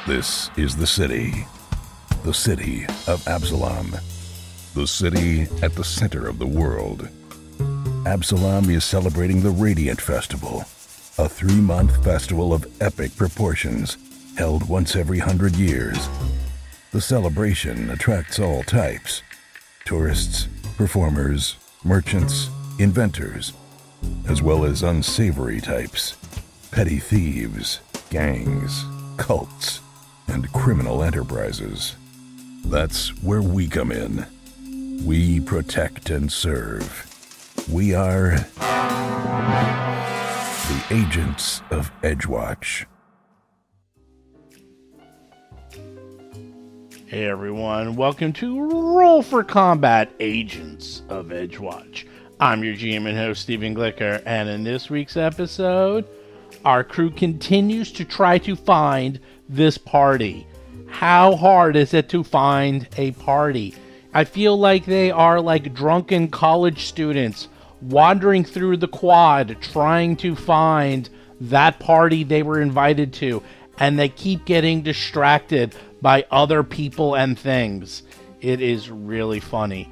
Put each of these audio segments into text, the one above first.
This is the city of Absalom, the city at the center of the world. Absalom is celebrating the Radiant Festival, a 3-month festival of epic proportions held once every 100 years. The celebration attracts all types: tourists, performers, merchants, inventors, as well as unsavory types, petty thieves, gangs, cults, and criminal enterprises. That's where we come in. We protect and serve. We are the Agents of Edgewatch. Hey everyone, welcome to Roll for Combat Agents of Edgewatch. I'm your GM and host, Stephen Glicker, and in this week's episode, our crew continues to try to find this party. How hard is it to find a party? I feel like they are like drunken college students wandering through the quad trying to find that party they were invited to, and they keep getting distracted by other people and things. It is really funny.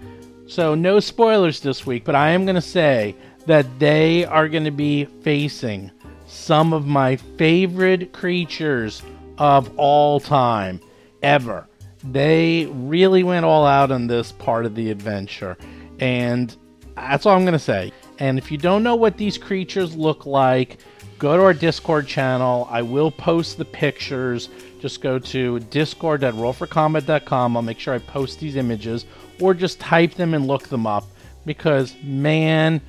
So no spoilers this week, but I am going to say that they are going to be facing some of my favorite creatures of all time, ever. They really went all out on this part of the adventure, and that's all I'm going to say. And if you don't know what these creatures look like, go to our Discord channel. I will post the pictures. Just go to discord.rollforcombat.com. I'll make sure I post these images, or just type them and look them up, because, man,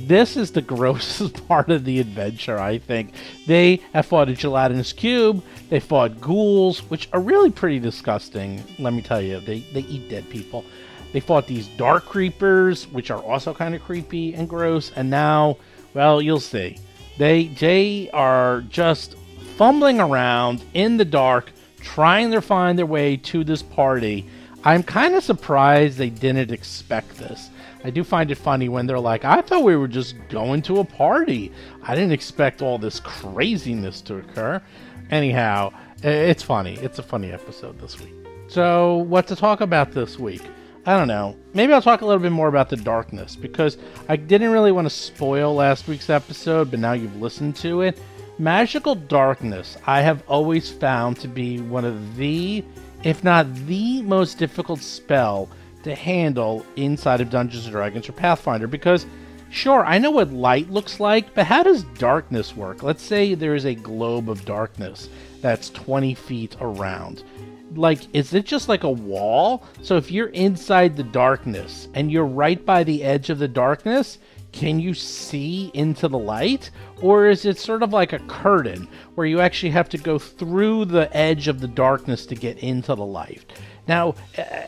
this is the grossest part of the adventure, I think. They have fought a gelatinous cube. They fought ghouls, which are really pretty disgusting, let me tell you. They eat dead people. They fought these dark creepers, which are also kind of creepy and gross. And now, well, you'll see. They are just fumbling around in the dark, trying to find their way to this party. I'm kind of surprised they didn't expect this. I do find it funny when they're like, I thought we were just going to a party. I didn't expect all this craziness to occur. Anyhow, it's funny. It's a funny episode this week. So, what to talk about this week? I don't know. Maybe I'll talk a little bit more about the darkness, because I didn't really want to spoil last week's episode, but now you've listened to it. Magical darkness, I have always found to be one of the, if not the most difficult spell to handle inside of Dungeons & Dragons or Pathfinder, because sure, I know what light looks like, but how does darkness work? Let's say there is a globe of darkness that's 20 feet around. Like, is it just like a wall? So if you're inside the darkness and you're right by the edge of the darkness, can you see into the light? Or is it sort of like a curtain where you actually have to go through the edge of the darkness to get into the light? Now,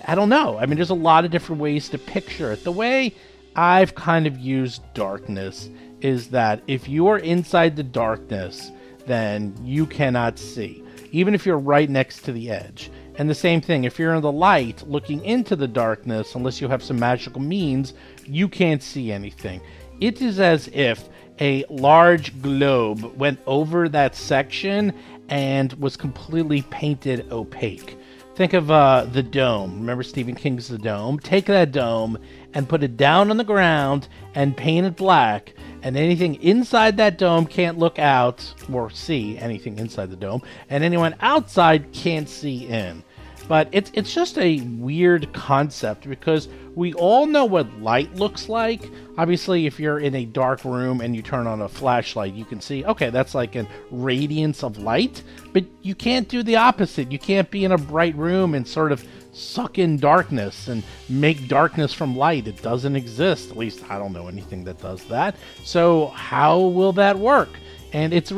I don't know. I mean, there's a lot of different ways to picture it. The way I've kind of used darkness is that if you are inside the darkness, then you cannot see, even if you're right next to the edge. And the same thing, if you're in the light looking into the darkness, unless you have some magical means, you can't see anything. It is as if a large globe went over that section and was completely painted opaque. Think of the dome. Remember Stephen King's The Dome? Take that dome and put it down on the ground and paint it black, and anything inside that dome can't look out or see anything inside the dome, and anyone outside can't see in. But it's just a weird concept, because we all know what light looks like. Obviously, if you're in a dark room and you turn on a flashlight, you can see, okay, that's like a radiance of light. But you can't do the opposite. You can't be in a bright room and sort of suck in darkness and make darkness from light. It doesn't exist. At least I don't know anything that does that. So how will that work? And it's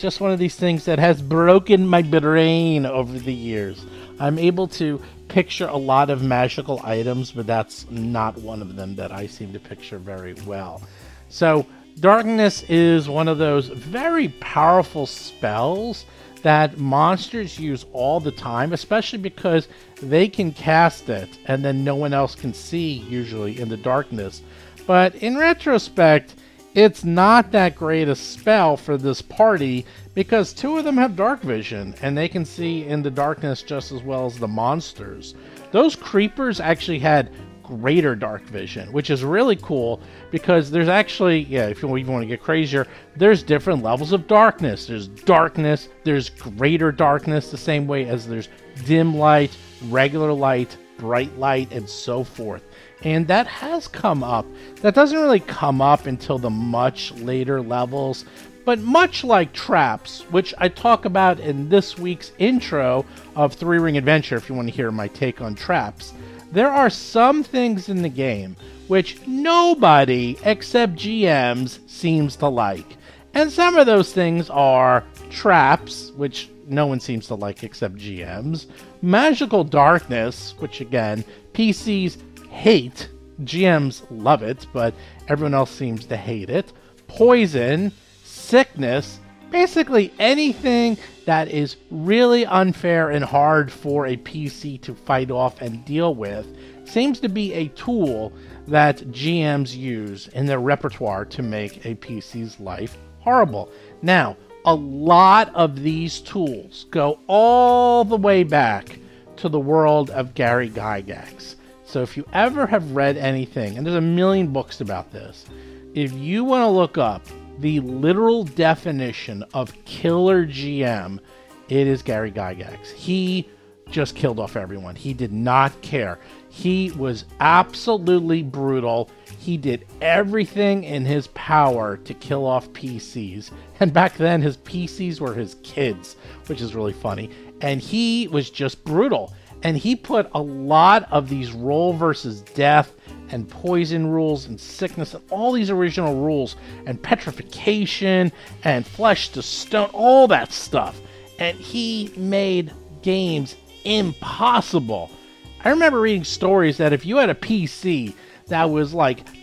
just one of these things that has broken my brain over the years. I'm able to picture a lot of magical items, but that's not one of them that I seem to picture very well. So darkness is one of those very powerful spells that monsters use all the time, especially because they can cast it and then no one else can see, usually in the darkness. But in retrospect, it's not that great a spell for this party because 2 of them have dark vision and they can see in the darkness just as well as the monsters. Those creepers actually had greater dark vision, which is really cool because there's actually, if you even want to get crazier, there's different levels of darkness. There's darkness, there's greater darkness, the same way as there's dim light, regular light, bright light, and so forth. And that has come up. That doesn't really come up until the much later levels, but much like traps, which I talk about in this week's intro of 3-Ring Adventure, if you want to hear my take on traps, there are some things in the game which nobody except GMs seems to like. And some of those things are traps, which no one seems to like except GMs, magical darkness, which again, PCs hate, GMs love it, but everyone else seems to hate it, poison, sickness, basically anything that is really unfair and hard for a PC to fight off and deal with seems to be a tool that GMs use in their repertoire to make a PC's life horrible. Now, a lot of these tools go all the way back to the world of Gary Gygax. So if you ever have read anything, and there's a million books about this, if you want to look up the literal definition of killer GM, it is Gary Gygax. He just killed off everyone. He did not care. He was absolutely brutal. He did everything in his power to kill off PCs. And back then, his PCs were his kids, which is really funny. And he was just brutal. And he put a lot of these roll versus death and poison rules and sickness and all these original rules and petrification and flesh to stone, all that stuff. And he made games impossible. I remember reading stories that if you had a PC that was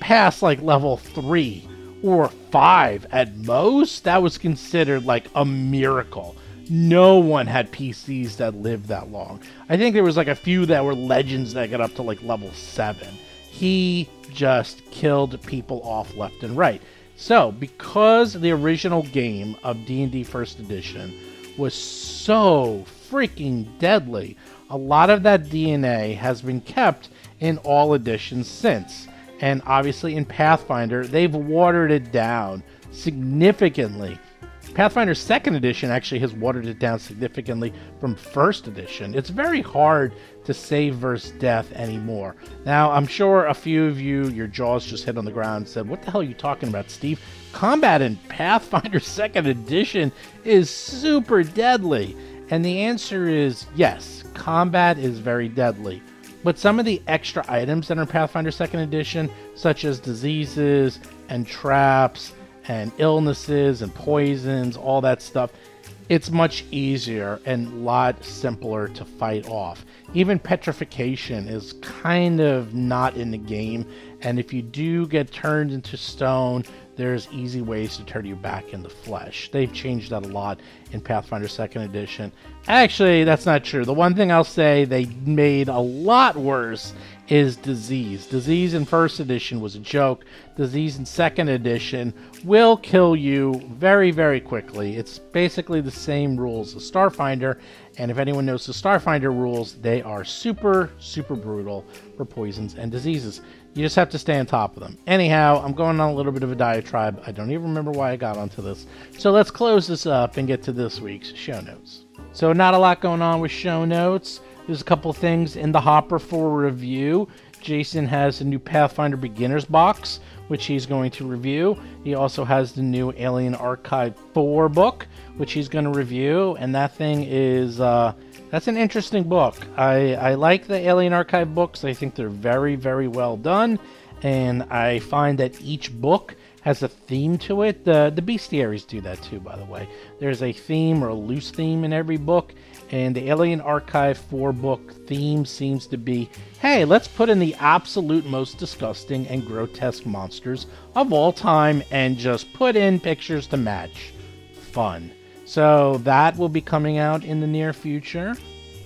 past level 3 or 5 at most, that was considered a miracle. No one had PCs that lived that long. I think there was a few that were legends that got up to level 7. He just killed people off left and right. So, because the original game of D&D First Edition was so freaking deadly, a lot of that DNA has been kept in all editions since. And obviously in Pathfinder, they've watered it down significantly. Pathfinder 2nd Edition actually has watered it down significantly from 1st Edition. It's very hard to save versus death anymore. Now, I'm sure a few of you, your jaws just hit on the ground and said, what the hell are you talking about, Steve? Combat in Pathfinder 2nd Edition is super deadly. And the answer is yes, combat is very deadly. But some of the extra items that are in Pathfinder 2nd Edition, such as diseases and traps and illnesses and poisons, all that stuff, it's much easier and a lot simpler to fight off. Even petrification is kind of not in the game, and if you do get turned into stone, there's easy ways to turn you back into flesh. They've changed that a lot in Pathfinder 2nd Edition. Actually, that's not true. The one thing I'll say they made a lot worse is disease. Disease in 1st Edition was a joke. Disease in 2nd Edition will kill you very, very quickly. It's basically the same rules as Starfinder, and if anyone knows the Starfinder rules, they are super, super brutal for poisons and diseases. You just have to stay on top of them. Anyhow, I'm going on a little bit of a diatribe. I don't even remember why I got onto this. So let's close this up and get to this week's show notes. So not a lot going on with show notes. There's a couple things in the hopper for review. Jason has a new Pathfinder Beginner's Box, which he's going to review. He also has the new Alien Archive 4 book, which he's going to review. And that thing is... that's an interesting book. I like the Alien Archive books. I think they're very, very well done. And I find that each book has a theme to it. The bestiaries do that too, by the way. There's a theme or a loose theme in every book. And the Alien Archive 4 book theme seems to be, hey, let's put in the absolute most disgusting and grotesque monsters of all time and just put in pictures to match. Fun. So that will be coming out in the near future.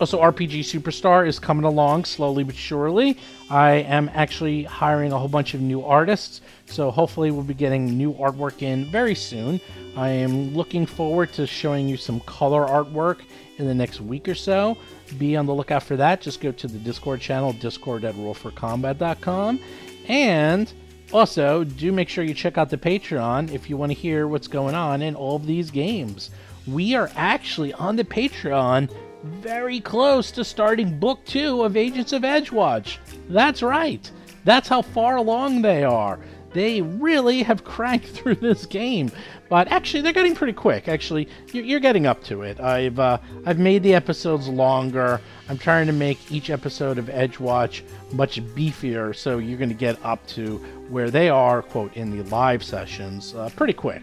Also, RPG Superstar is coming along slowly but surely. I am actually hiring a whole bunch of new artists, so hopefully we'll be getting new artwork in very soon. I am looking forward to showing you some color artwork in the next week or so. Be on the lookout for that. Just go to the Discord channel, discord@rollforcombat.com. And also, do make sure you check out the Patreon if you want to hear what's going on in all of these games. We are actually on the Patreon very close to starting Book 2 of Agents of Edgewatch. That's right. That's how far along they are. They really have cranked through this game. But actually, they're getting pretty quick. Actually, you're getting up to it. I've made the episodes longer. I'm trying to make each episode of Edgewatch much beefier, so you're going to get up to where they are, quote, in the live sessions pretty quick.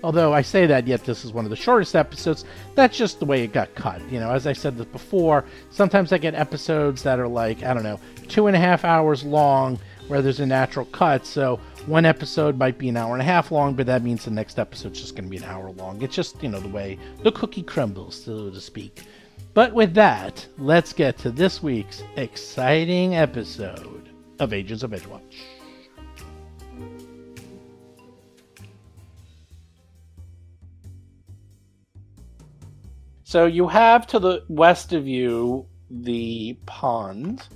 Although I say that, yet this is one of the shortest episodes. That's just the way it got cut. You know, as I said this before, sometimes I get episodes that are like, I don't know, 2.5 hours long, where there's a natural cut, so one episode might be an hour and a half long, but that means the next episode's just going to be an hour long. It's just, you know, the way the cookie crumbles, so to speak. But with that, let's get to this week's exciting episode of Agents of Edgewatch. So you have to the west of you the pond.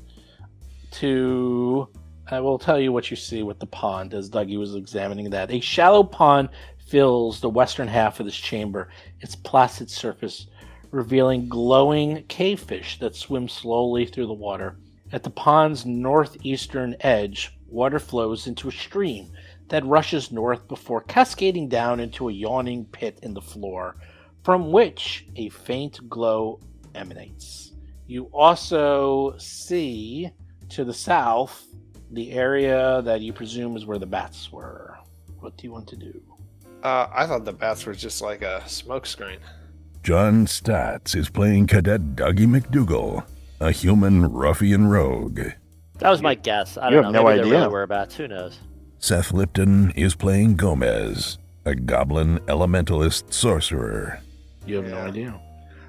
I will tell you what you see with the pond as Dougie was examining that. A shallow pond fills the western half of this chamber, its placid surface revealing glowing cavefish that swim slowly through the water. At the pond's northeastern edge, water flows into a stream that rushes north before cascading down into a yawning pit in the floor, from which a faint glow emanates. You also see to the south the area that you presume is where the bats were. What do you want to do? I thought the bats were just like a smoke screen. John Statz is playing Cadet Dougie McDougal, a human ruffian rogue. That was my guess. I don't know. No Maybe idea. there really were bats. Who knows? Seth Lipton is playing Gomez, a goblin elementalist sorcerer. You have no idea.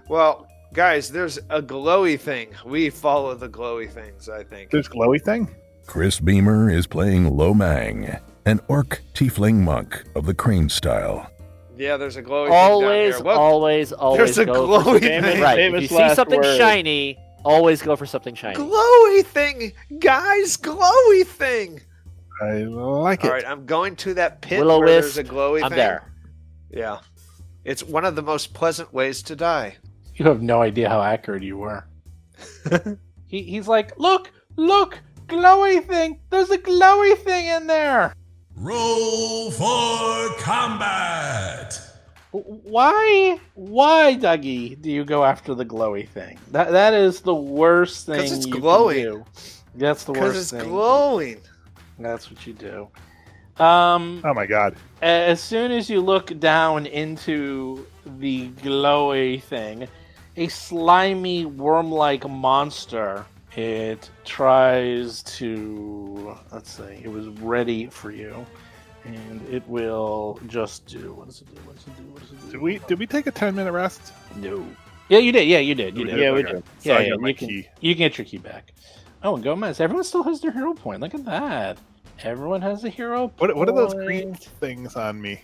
Well, guys, there's a glowy thing. We follow the glowy things, I think. There's glowy thing? Chris Beamer is playing Lo Mang, an orc tiefling monk of the crane style. Yeah, there's a glowy Always, thing down here. always There's a go for glowy something. thing. Right. Famous If you see last something word. shiny, always go for something shiny. Glowy thing! Guys, glowy thing! I like it. All right, I'm going to that pit Willow where there's wisp, a glowy I'm thing. there. Yeah. It's one of the most pleasant ways to die. You have no idea how accurate you were. He's like, look, glowy thing. There's a glowy thing in there. Roll for combat! Why, Dougie, do you go after the glowy thing? That is the worst thing 'Cause it's you glowing. can do. That's the Because worst it's thing. glowing. That's what you do. Oh my god. As soon as you look down into the glowy thing, a slimy worm-like monster, it tries to, let's see, it was ready for you, and it will just do, what does it do? Did we take a 10-minute rest? No. Yeah, you did. You did. Yeah, we Okay. did. So Yeah, I got my you can, key. you can get your key back. Oh, and Gomez, everyone still has their hero point. Look at that. Everyone has a hero point. What are those green things on me?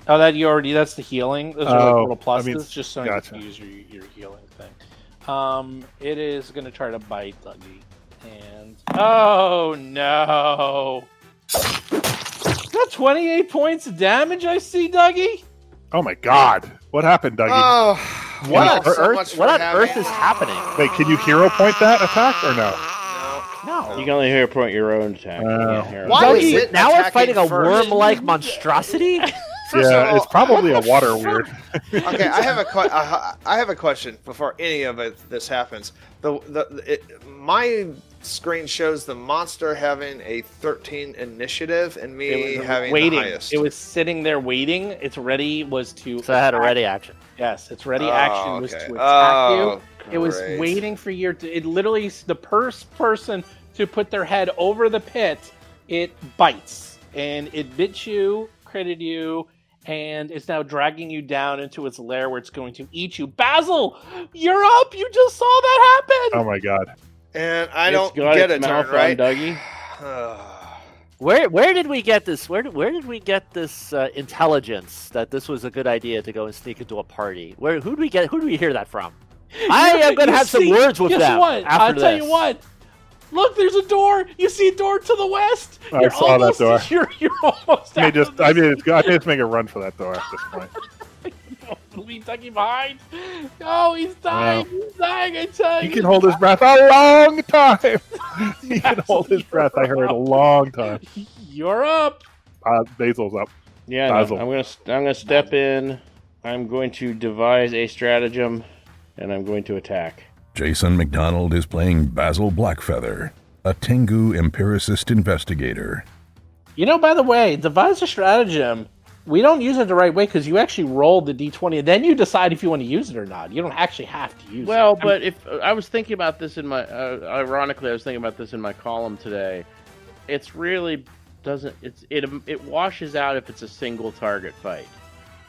Oh, that's the healing. Those are like little pluses, I mean, just so gotcha. you can use your healing thing. It is going to try to bite Dougie. And oh no! Is that 28 points of damage I see, Dougie? Oh my god. What happened, Dougie? Oh, What thanks on so earth? much for What on having earth me. is happening? Wait, can you hero point that attack or no? No. You can only hero point your own attack. You can't hero Why point- is Dougie, it now we're attacking fighting a first? worm-like monstrosity? First of Yeah, all, it's probably a water weird. Okay, I have a question before any of this happens. My screen shows the monster having a 13 initiative and me It was having waiting. the highest. It was sitting there waiting. Its ready was to. So I had a ready action. Yes, its ready Oh, action was okay. to attack Oh, you. It was great. waiting for your. It literally the first person to put their head over the pit, it bites, and it bit you, critted you, and it's now dragging you down into its lair where it's going to eat you. Basil, you're up! You just saw that happen! Oh my god. And I It's don't got get its a turn, mouth on right? Dougie. Where did we get this? Where did we get this intelligence that this was a good idea to go and sneak into a party? Who do we hear that from? I am going to have some words with guess them. What? After I'll tell this. you what. Look, there's a door. You see a door to the west. I saw that door. You're almost. I may just make a run for that door at this point. Leave Dougie behind. Oh, he's dying. Wow. He's dying. I tell you. He can hold his breath a long time. He can hold his breath. I heard a long time. You're up. Basil's up. Yeah, Basil. no, I'm gonna step in. I'm going to devise a stratagem, and I'm going to attack. Jason McDonald is playing Basil Blackfeather, a Tengu empiricist investigator. You know, by the way, devise a stratagem. We don't use it the right way because you actually roll the d20 and then you decide if you want to use it or not. You don't actually have to use it. Well, but if I was thinking about this in my, ironically, I was thinking about this in my column today. It's really doesn't. It washes out if it's a single target fight.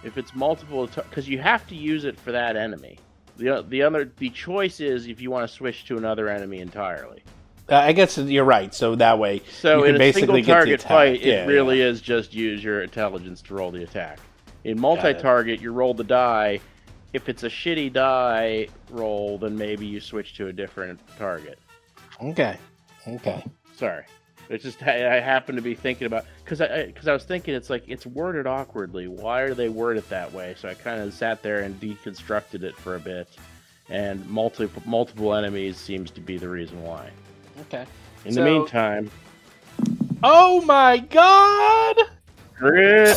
If it's multiple, because you have to use it for that enemy. The choice is if you want to switch to another enemy entirely. I guess you're right. So that way, So you in can a basically single target get the attack. fight, Yeah, it really is just use your intelligence to roll the attack. In Got multi-target, you roll the die. If it's a shitty die roll, then maybe you switch to a different target. Okay. Sorry, it's just I happen to be thinking about because I was thinking it's worded awkwardly. Why are they worded that way? So I kind of sat there and deconstructed it for a bit, and multiple enemies seems to be the reason why. Okay. In the meantime, oh my god! crit.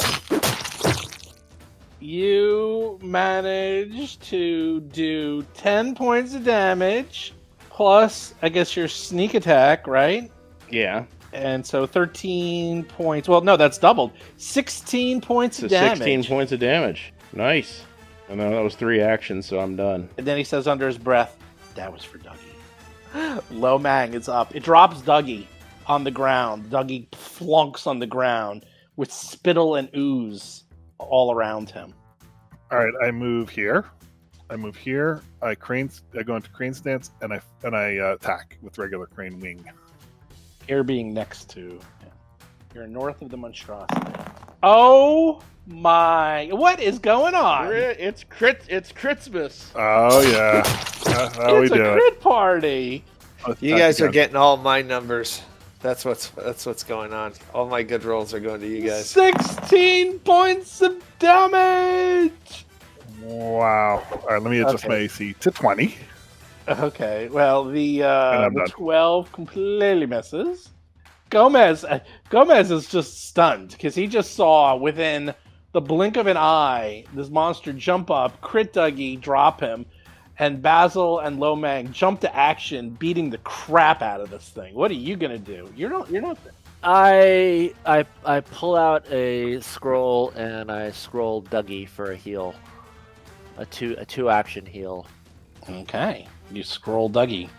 You managed to do 10 points of damage, plus, I guess, your sneak attack, right? Yeah, And so 13 points. Well, no, that's doubled. 16 points so of damage. 16 points of damage. Nice. I know that was 3 actions, so I'm done. And then he says under his breath, that was for Dougie. Lo Mang is up. It drops Dougie on the ground. Dougie flunks on the ground with spittle and ooze all around him. All right, I move here. I go into crane stance, and I attack with regular crane wing. Here being next to him. You're north of the monstrosity. Oh my! What is going on? It's Christmas. Oh yeah, that's how we It's do a it. crit party. Let's You attack guys are again. getting all my numbers. That's what's going on. All my good rolls are going to you guys. 16 points of damage. Wow. All right, let me adjust Okay. my AC to 20. Okay, well, the I'm done. 12 completely misses. Gomez is just stunned because he just saw within the blink of an eye this monster jump up, crit Dougie, drop him, and Basil and Lo Mang jump to action, beating the crap out of this thing. What are you gonna do? You're not. I pull out a scroll and I scroll Dougie for a heal, a two action heal. Okay, you scroll Dougie.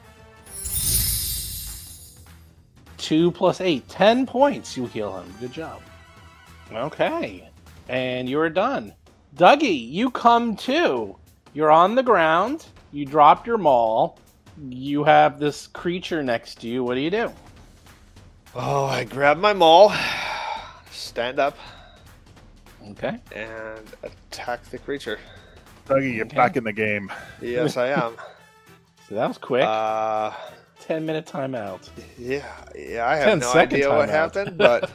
2 + 8, 10 points. You heal him. Good job. Okay, and you're done. Dougie, you come to. You're on the ground. You dropped your maul. You have this creature next to you. What do you do? Oh, I grab my maul, stand up, Okay. and attack the creature. Dougie, you're Okay. back in the game. Yes, I am. So that was quick. 10 10-minute timeout. Yeah, I 10 have no second idea what timeout. happened, but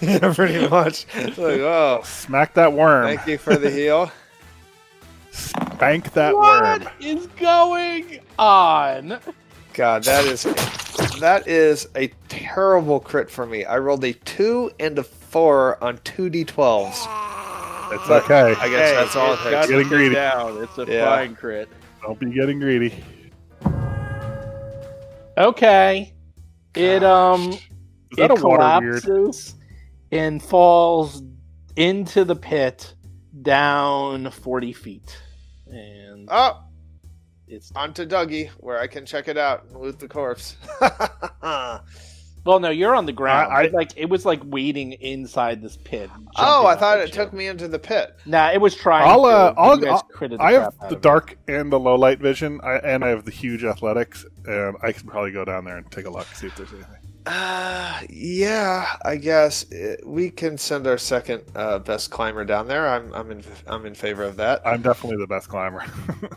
yeah, pretty much. It's like, oh, Smack that worm. thank you for the heal. Spank that What worm. is going on? God, that is a terrible crit for me. I rolled a 2 and a 4 on 2d12s. It's But okay. I guess that's all it It's got takes. to Getting sit greedy. down. It's a Yeah. fine crit. Don't be getting greedy. Okay. It Is that a water weird? collapses and falls into the pit down 40 feet. And Oh, it's on to Dougie, where I can check it out and loot the corpse. Well, no, you're on the ground. I- It was like waiting inside this pit. Oh, jumping I up thought at it you. took me into the pit. Nah, it was trying I'll, to. I'll- You guys critted the I crap have out the of it. dark and the low light vision, and I have the huge athletics, and I can probably go down there and take a look, see if there's anything. Yeah, I guess we can send our second best climber down there. I'm in favor of that. I'm definitely the best climber.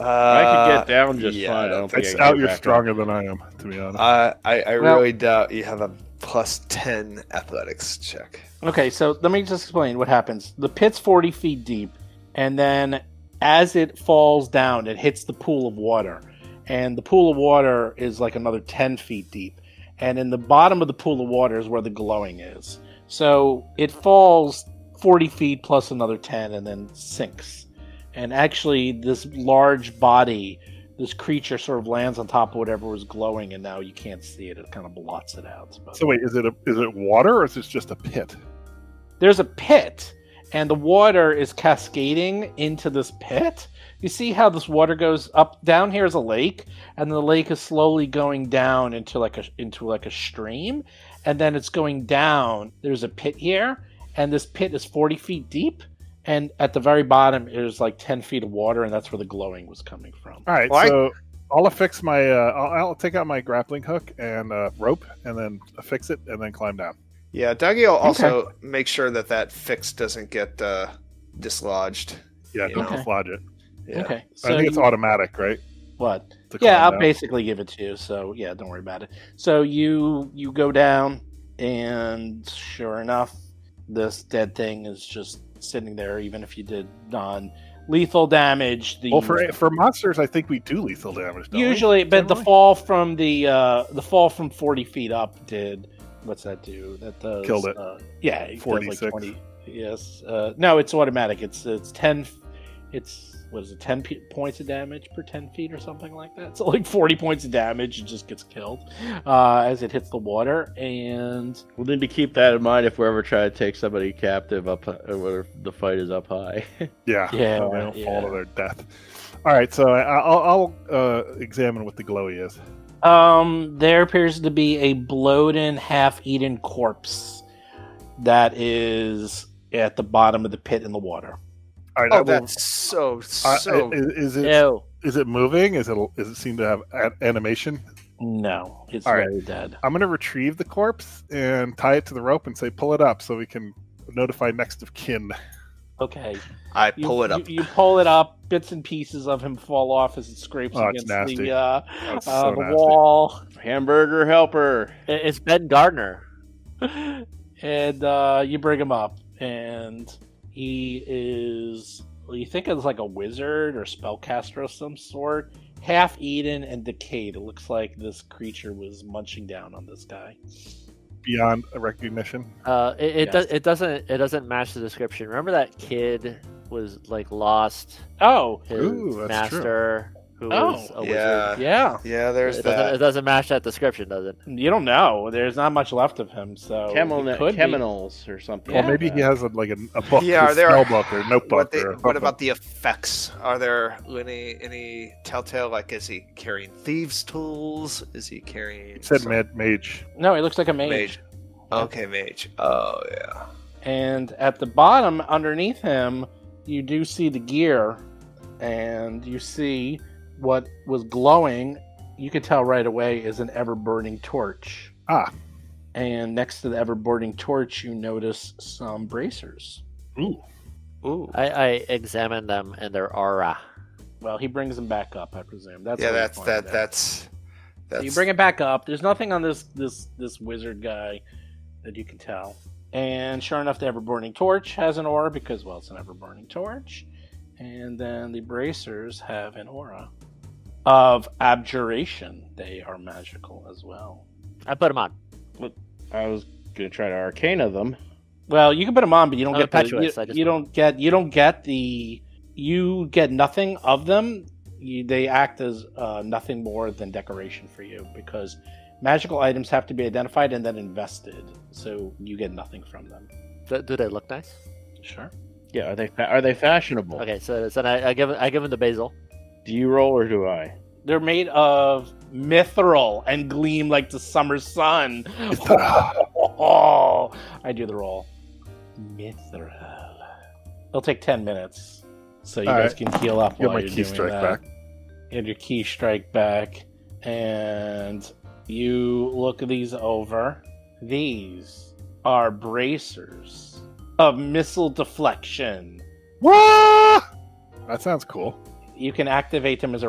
I could get down just yeah, fine. I don't think It's I can out. get You're back up. stronger than I am, to be honest. I Well- really doubt you have a plus 10 athletics check. Okay, so let me just explain what happens. The pit's 40 feet deep, and then as it falls down, it hits the pool of water. And the pool of water is like another 10 feet deep. And in the bottom of the pool of water is where the glowing is. So it falls 40 feet plus another 10 and then sinks. And actually, this large body, this creature sort of lands on top of whatever was glowing, and now you can't see it. It kind of blots it out. But So wait, is it water or is this just a pit? there's a pit, and the water is cascading into this pit. You see how this water goes up? Down here is a lake, and the lake is slowly going down into like a stream, and then it's going down. There's a pit here, and this pit is 40 feet deep, and at the very bottom is like 10 feet of water, and that's where the glowing was coming from. All right, Well, so I'll affix my. I'll take out my grappling hook and rope, and then affix it, and then climb down. Yeah, Dougie will also make sure that fix doesn't get dislodged. Yeah, don't Okay. dislodge it. Yeah. Okay, I think it's automatic, right? What? To Yeah, climb I'll down. basically give it to you. So yeah, don't worry about it. So you go down, and sure enough, this dead thing is just sitting there. Even if you did non-lethal damage, Well, for monsters, I think we do lethal damage. Don't we? usually, but the Generally? fall from 40 feet up did. What's that do? That does Killed it. Yeah, it does 46. like 20. Yes. No, it's automatic. It's 10. It's what is it? 10 points of damage per 10 feet or something like that. So like 40 points of damage, it just gets killed as it hits the water. And We'll need to keep that in mind if we ever try to take somebody captive up, or the fight is up high. Yeah, Yeah, so they don't fall to yeah. their death. All right, so I'll examine what the glowy is. there appears to be a bloated, half-eaten corpse that is at the bottom of the pit in the water. All right, Oh, I will- that's so. is it Ew. is it moving? Is it seem to have animation? No, it's All right. very dead. I'm gonna retrieve the corpse and tie it to the rope and say, "Pull it up," so we can notify next of kin. Okay. I pull it up. You pull it up. Bits and pieces of him fall off as it scrapes Oh, it's against nasty. the so the nasty. wall. Hamburger helper. It's Ben Gardner. And you bring him up, and he is. Well, you think it's like a wizard or spellcaster of some sort, half eaten and decayed. It looks like this creature was munching down on this guy. Beyond a recognition. Yes. It doesn't match the description. Remember that kid was like lost Oh, his Ooh, that's true. master who Oh, was a Yeah. wizard. yeah. Yeah, there's It that. doesn't match that description, does it? You don't know. There's not much left of him, so it could be. Cheminals or something. Well, Yeah. maybe he has a book, Yeah, a there spell are- book or notebook. or What something. about the effects? Are there any telltale? Like, is he carrying thieves' tools? Is he carrying? It said some- mage. No, he looks like a mage. Mage. Okay, mage. Oh yeah. And at the bottom, underneath him, you do see the gear, and you see what was glowing. You could tell right away is an ever-burning torch. Ah. And next to the ever-burning torch, you notice some bracers. Ooh. Ooh. I examined them and their aura. Well, he brings them back up, I presume. That's Yeah, what that's we that. find out. That's. So you bring it back up. There's nothing on this wizard guy that you can tell. And sure enough, the ever-burning torch has an aura because, well, it's an ever-burning torch. And then the bracers have an aura of abjuration. They are magical as well. I put them on. I was gonna try to arcana them. Well, you can put them on, but you don't I'm get the, impetuous, I just- you get nothing of them. They act as nothing more than decoration for you because magical items have to be identified and then invested, so you get nothing from them. Do they look nice? Sure. Yeah, are they fashionable? Okay, so I give him the basil. Do you roll or do I? They're made of mithril and gleam like the summer sun. Oh, I do the roll. Mithril. It'll take 10 minutes, so you guys can heal up Get while my you're key doing strike that. back. Get your key strike back, and you look these over. These are bracers of missile deflection. What? That sounds cool. You can activate them as a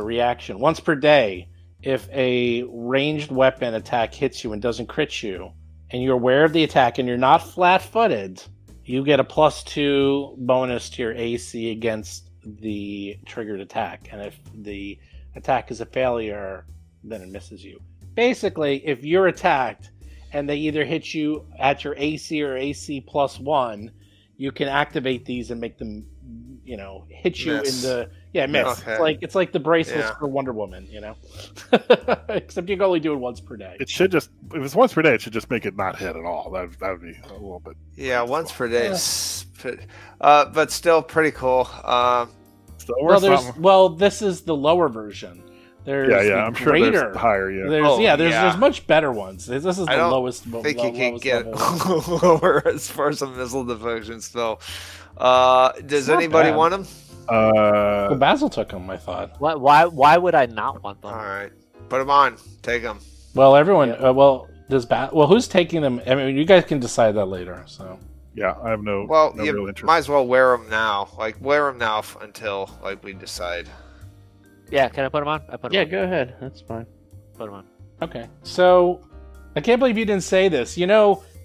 reaction once per day. If a ranged weapon attack hits you and doesn't crit you, and you're aware of the attack and you're not flat-footed, you get a +2 bonus to your AC against the triggered attack. And if the attack is a failure, then it misses you. Basically, if you're attacked and they either hit you at your AC or AC +1, you can activate these and make them, hit you Miss. in the miss. Okay. It's like the bracelets for Wonder Woman, except you can only do it once per day. It should just, if it's once per day, it should just make it not hit at all. That would be a little bit. Yeah, once per day. But still pretty cool. So we're This is the lower version. There's I'm sure there's higher. Yeah, there's much better ones. This is the lowest. I think you can get level. lower as far as some missile deflection. So, does anybody want them? Well, Basil took them, I thought. Why would I not want them? All right, put them on. Take them. Well, everyone. Who's taking them? I mean, you guys can decide that later. So. Yeah, I have no. Well, no you real interest. might as well wear them now. Wear them now until we decide. Yeah, can I put them on? I put them on. go ahead. That's fine. Put them on. Okay, so I can't believe you didn't say this.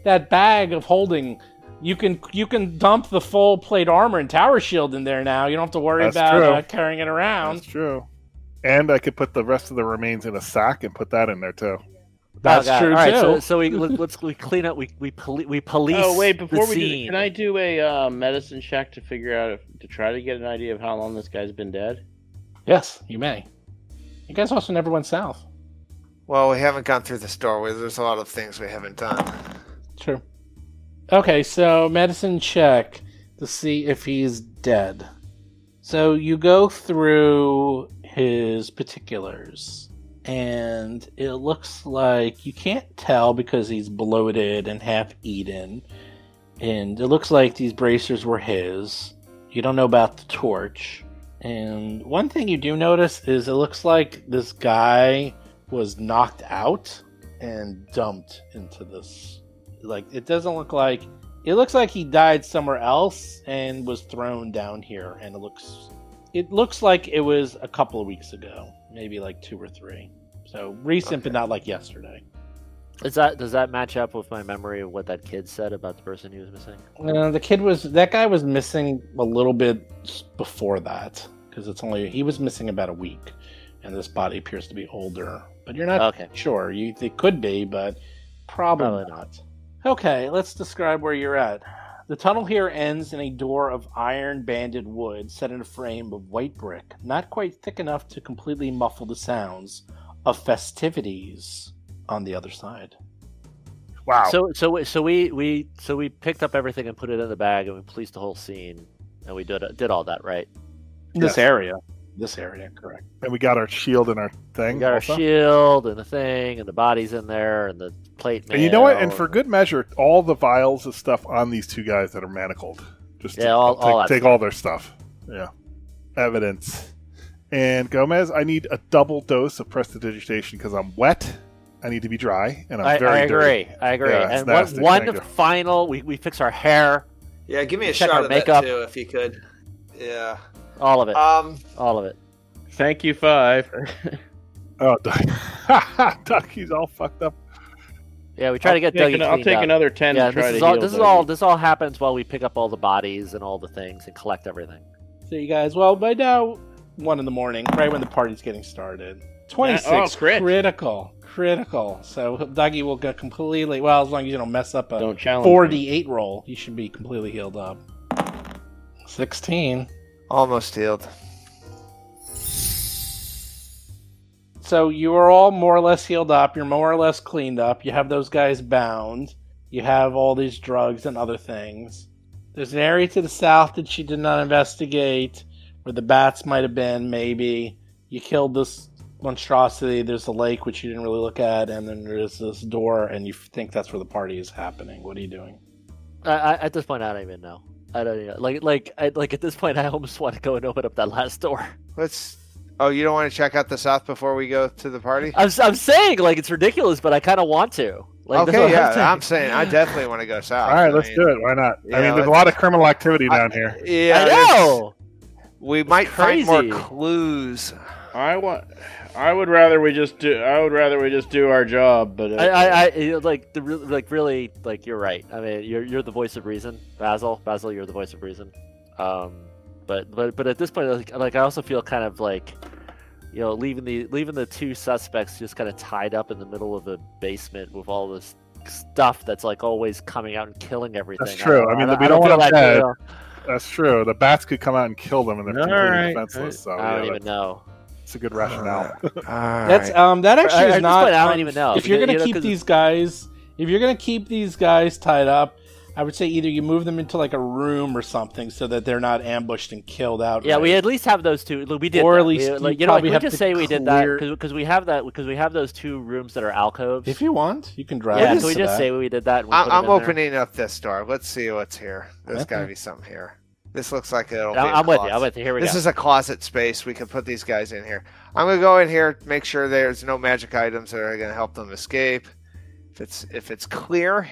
That bag of holding, you can dump the full plate armor and tower shield in there now. You don't have to worry about carrying it around. That's true. And I could put the rest of the remains in a sack and put that in there too. That's true All right, too. So we clean up. We police. Oh wait, before the we do, scene. can I do a medicine check to figure out to try to get an idea of how long this guy's been dead? Yes, you may. You guys also never went south. Well, we haven't gone through this doorway. There's a lot of things we haven't done. True. Okay, so medicine check to see if he's dead. So you go through his particulars, and it looks like you can't tell because he's bloated and half eaten, and it looks like these bracers were his. You don't know about the torch. And one thing you do notice is it looks like this guy was knocked out and dumped into this. It doesn't look like... It looks like he died somewhere else and was thrown down here. And it looks like it was a couple of weeks ago. Maybe 2 or 3. So recent, but not like yesterday. Does that match up with my memory of what that kid said about the person he was missing? That guy was missing a little bit before that, because he was missing about a week, and this body appears to be older. But you're not sure. It could be, but probably not. Okay, let's describe where you're at. The tunnel here ends in a door of iron-banded wood set in a frame of white brick, not quite thick enough to completely muffle the sounds of festivities on the other side. Wow. So we picked up everything and put it in the bag, and we policed the whole scene, and we did all that, right? This area, correct. And we got our shield and our thing. We got also. our shield and the thing, and the body's in there, and the plate. And you know what? And for good measure, all the vials of stuff on these two guys that are manacled. Just take all their stuff. Yeah. Evidence. And Gomez, I need a double dose of prestidigitation because I'm wet. I need to be dry, and I'm very dirty. I agree. Yeah, and nasty. one final, we fix our hair. Yeah, give me a check shot our of makeup. that too, if you could. Yeah. All of it. All of it. Thank you, 5. Oh, Doug. Doug, he's all fucked up. Yeah, we try to get Dougie I'll cleaned take up. another 10 Yeah, to try this to is heal all. Dougie. This all happens while we pick up all the bodies and all the things and collect everything. So you guys, well, by now, 1 a.m, right when the party's getting started. 26, crit. critical. So Dougie will get completely, well, as long as you don't mess up a Don't challenge 4d8 roll, you should be completely healed up. 16. Almost healed. So you are all more or less healed up. You're more or less cleaned up. You have those guys bound. You have all these drugs and other things. There's an area to the south that she did not investigate, where the bats might have been, maybe. You killed this monstrosity, there's the lake, which you didn't really look at, and then there's this door, and you think that's where the party is happening. What are you doing? At this point, I don't even know. I don't even like at this point, I almost want to go and open up that last door. Oh, you don't want to check out the south before we go to the party? I'm saying like it's ridiculous, but I kind of want to. Like, okay, yeah, I'm saying I definitely want to go south. All right, let's do it. Why not? Yeah, I mean, there's a lot of criminal activity down here. Yeah, I know. We might find more clues. I would rather we just do our job, but really you're right. I mean, you're the voice of reason, Basil. Basil, you're the voice of reason. But at this point, like I also feel kind of like, you know, leaving the two suspects just kind of tied up in the middle of the basement with all this stuff that's like always coming out and killing everything. That's true. I mean, we don't want them dead. That's true. The bats could come out and kill them, and they're completely defenseless. So I don't even know. It's a good rationale. That's that actually is not. I don't even know. If you're gonna keep these guys, tied up, I would say either you move them into like a room or something so that they're not ambushed and killed out. Yeah, we at least have those two. We did, or at least we just say we did that because we have those two rooms that are alcoves. If you want, you can drive. Yeah, so we just say we did that. I'm opening up this door. Let's see what's here. There's got to be something here. This looks like it'll be I'm with you. Here we go. This is a closet space. We can put these guys in here. I'm going to go in here, make sure there's no magic items that are going to help them escape. If it's clear,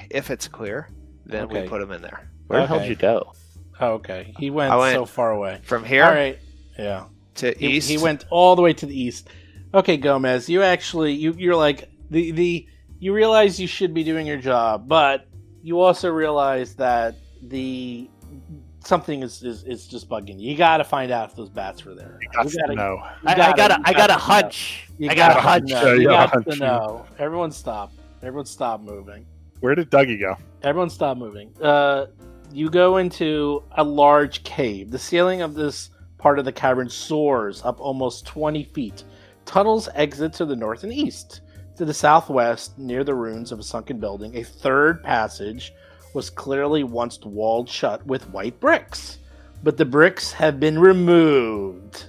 then we put them in there. Where the hell did you go? Oh, okay. He went so far away. From here? All right. Yeah. To east? He went all the way to the east. Okay, Gomez, you actually, you're like, you realize you should be doing your job, but you also realize that something is just bugging you. You got to find out if those bats were there. You got to know. I got a hunch. You got to know. Everyone stop. Everyone stop moving. Where did Dougie go? Everyone stop moving. You go into a large cave. The ceiling of this part of the cavern soars up almost 20 feet. Tunnels exit to the north and east. To the southwest, near the ruins of a sunken building, a third passage was clearly once walled shut with white bricks. But the bricks have been removed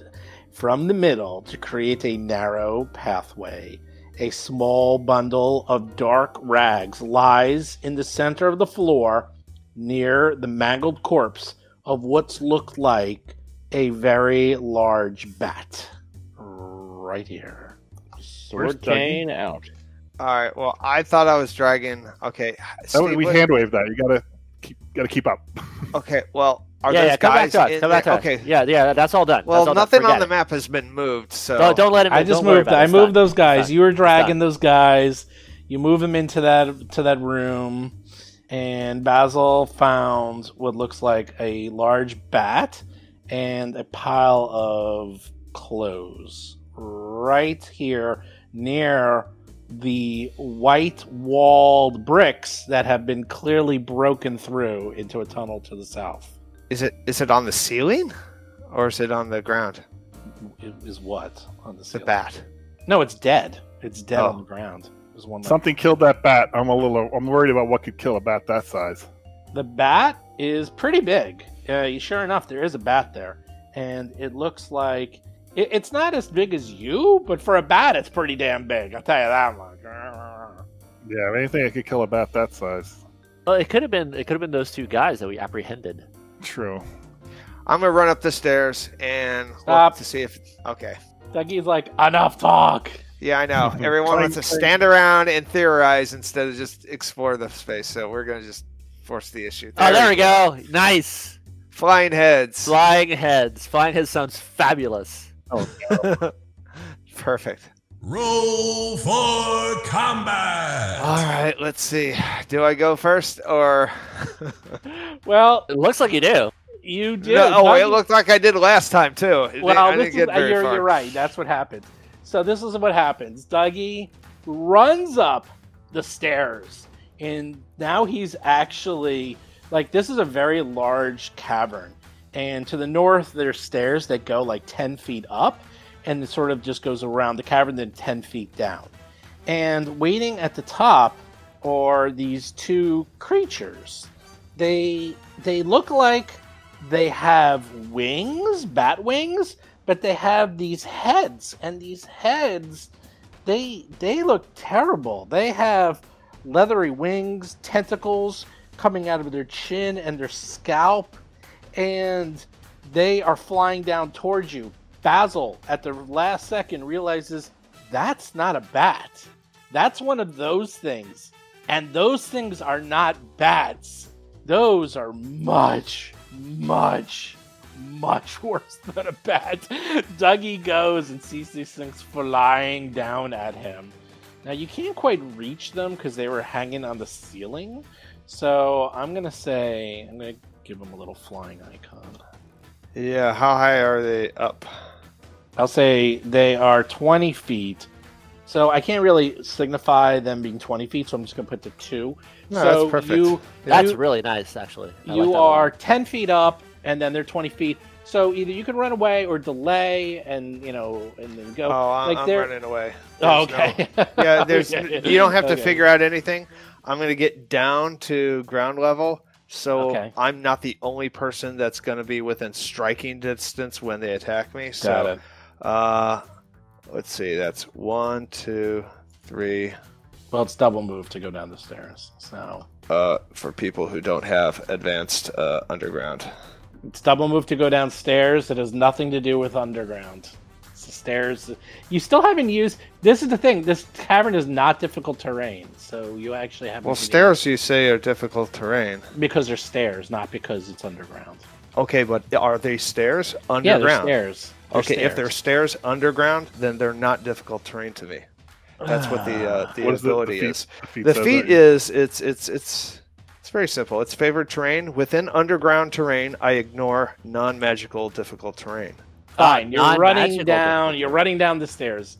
from the middle to create a narrow pathway. A small bundle of dark rags lies in the center of the floor near the mangled corpse of what's looked like a very large bat. Right here. Sword cane out. All right. Well, I thought I was dragging. Okay. Steve, we hand wave that. You gotta keep up. Okay. Well, are those guys in there? Okay. Yeah. That's all done. Well, nothing on the map has been moved, so don't let him. I just moved. I moved those guys. You were dragging those guys. You move them into that room, and Basil found what looks like a large bat and a pile of clothes right here near the white walled bricks that have been clearly broken through into a tunnel to the south. Is it on the ceiling or is it on the ground? It is what on the ceiling? The bat. No, it's dead. It's dead on the ground. There's one. Something killed that bat. I'm worried about what could kill a bat that size. The bat is pretty big. Sure enough, there is a bat there, and it looks like it's not as big as you, but for a bat, it's pretty damn big. I'll tell you that much. Yeah, anything that could kill a bat that size. Well, it could have been those two guys that we apprehended. True. I'm gonna run up the stairs and look to see if. Okay. Dougie's like, enough talk. Yeah, I know. Everyone wants to stand around and theorize instead of just explore the space. So we're gonna just force the issue. There we go. Nice. Flying heads. Flying heads sounds fabulous. Oh, no. Perfect. Roll for combat. All right, let's see. Do I go first or? Well, it looks like you do. You do. No, it looked like I did last time too. Well, you're right. That's what happened. So this is what happens. Dougie runs up the stairs, and now he's actually like, this is a very large cavern. And to the north, there's stairs that go like 10 feet up, and it sort of just goes around the cavern, then 10 feet down. And waiting at the top are these two creatures. They look like they have wings, bat wings, but they have these heads, and these heads, they look terrible. They have leathery wings, tentacles coming out of their chin and their scalp, and they are flying down towards you. Basil, at the last second, realizes that's not a bat. That's one of those things. And those things are not bats. Those are much, much, much worse than a bat. Dougie goes and sees these things flying down at him. Now, you can't quite reach them because they were hanging on the ceiling. So I'm going to give them a little flying icon. Yeah, how high are they up? I'll say they are 20 feet. So I can't really signify them being 20 feet, so I'm just going to put the 2. No, so that's perfect. That's really nice, actually. You are 10 feet up, and then they're 20 feet. So either you can run away or delay, and then go. Oh, I'm running away. Okay. You don't have to figure out anything. I'm going to get down to ground level, so I'm not the only person that's going to be within striking distance when they attack me. So, got it. Let's see. That's 1, 2, 3. Well, it's double move to go down the stairs. So for people who don't have advanced underground. It's double move to go downstairs. It has nothing to do with underground. It's the stairs. You still haven't used... This is the thing. This cavern is not difficult terrain. So you actually haven't... Well, stairs you say are difficult terrain. Because they're stairs, not because it's underground. Okay, but are they stairs underground? Yeah, they're stairs. If they're stairs underground, then they're not difficult terrain to me. That's what the ability is. The feat is it's very simple. It's favored terrain. Within underground terrain, I ignore non-magical difficult terrain. Fine. You're running down the stairs.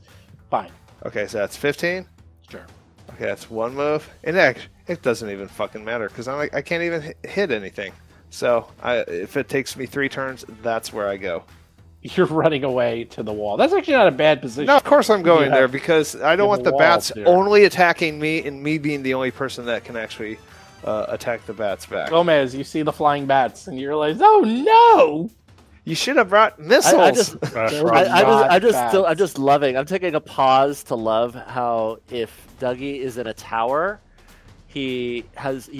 Fine. Okay, so that's 15. Sure. Okay, that's one move. And it doesn't even fucking matter because I can't even hit anything. So if it takes me 3 turns, that's where I go. You're running away to the wall. That's actually not a bad position. No, of course I'm going there because I don't want the bats only attacking me and me being the only person that can actually attack the bats back. Gomez, you see the flying bats and you realize, oh no! You should have brought missiles. I'm just loving. I'm taking a pause to love how if Dougie is in a tower, he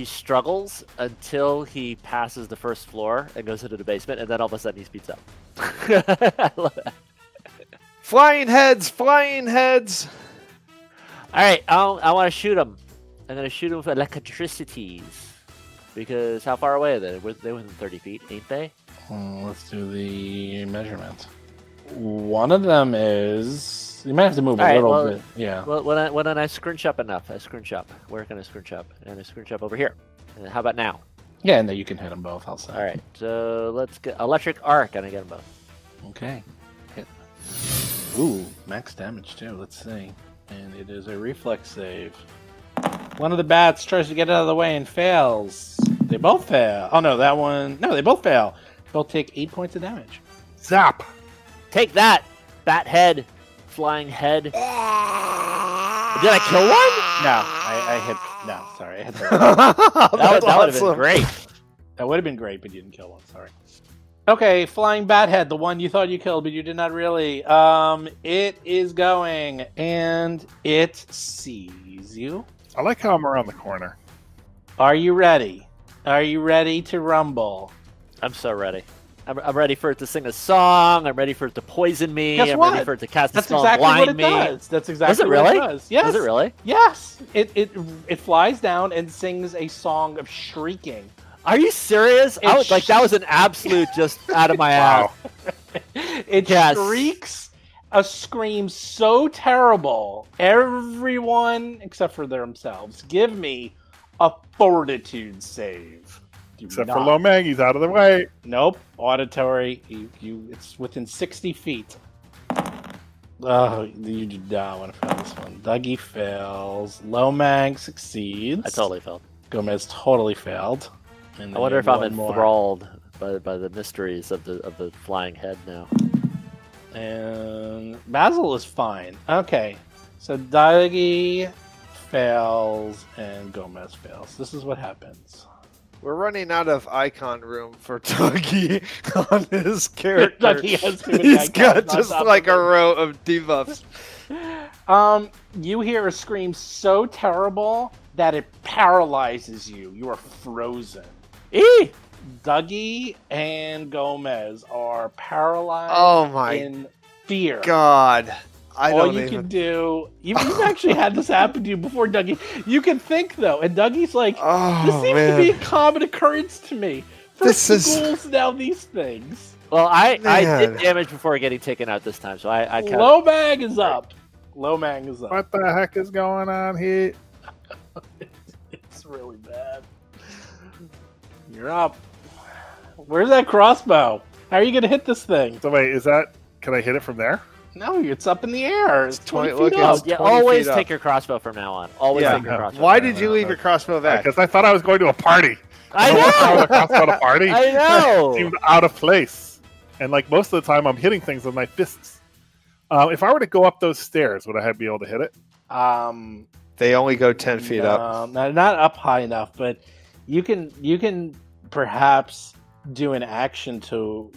struggles until he passes the first floor and goes into the basement, and then all of a sudden he speeds up. I love that. Flying heads! All right, I want to shoot him. I'm going to shoot him with electricities. Because how far away are they? They're within 30 feet, ain't they? Let's do the measurement. One of them is... You might have to move a little bit. Yeah. Well, when I scrunch up enough, I scrunch up. Where can I scrunch up? And I scrunch up over here. And how about now? Yeah, and then you can hit them both, I'll say. All right, so let's get electric arc, and I get them both. Okay. Hit. Ooh, max damage too. Let's see. And it is a reflex save. One of the bats tries to get out of the way and fails. They both fail. Oh no, that one. No, they both fail. Both take 8 points of damage. Zap! Take that, bat head, flying head. Did I kill one? No, I hit. No, sorry. I hit that would have been great. That would have been great, but you didn't kill one. Sorry. Okay, flying bat head, the one you thought you killed, but you did not really. It is going, and it sees you. I like how I'm around the corner. Are you ready? Are you ready to rumble? I'm so ready. I'm ready for it to sing a song. I'm ready for it to poison me. Guess I'm what? ready for it to cast a spell and blind me. That's exactly what it does. Yes. Does it really? Yes. It flies down and sings a song of shrieking. Are you serious? That was an absolute just out of my ass. It shrieks a scream so terrible. Everyone, except for themselves, give me a fortitude save. Except for Lomang, he's out of the way. Nope. Auditory. It's within 60 feet. Oh, you do not want to fail this one. Dougie fails. Lomang succeeds. I totally failed. Gomez totally failed. And I wonder if I'm enthralled by the mysteries of the flying head now. And Basil is fine. Okay. So Dougie fails and Gomez fails. This is what happens. We're running out of icon room for Dougie on his character. Dougie has too many He's got icons on just top like of a him. row of debuffs. You hear a scream so terrible that it paralyzes you. You are frozen. Eee! Dougie and Gomez are paralyzed Oh my in fear. God. All you can do, you've actually had this happen to you before, Dougie. You can think, though, and Dougie's like, this seems to be a common occurrence to me. First the ghouls, now these things. Well, I did damage before getting taken out this time, so I Low mag is up. Low mag is up. What the heck is going on here? It's really bad. You're up. Where's that crossbow? How are you going to hit this thing? So wait, can I hit it from there? No, it's up in the air. It's 20 feet look, up. it's Yeah, 20 always feet take up. your crossbow from now on. Always take your crossbow. Why did you leave your crossbow back? Because I thought I was going to a party. I Throw know! the crossbow at a party. I know! It seemed out of place. And like most of the time, I'm hitting things with my fists. If I were to go up those stairs, would I be able to hit it? They only go 10 feet up. Not up high enough, but you can perhaps do an action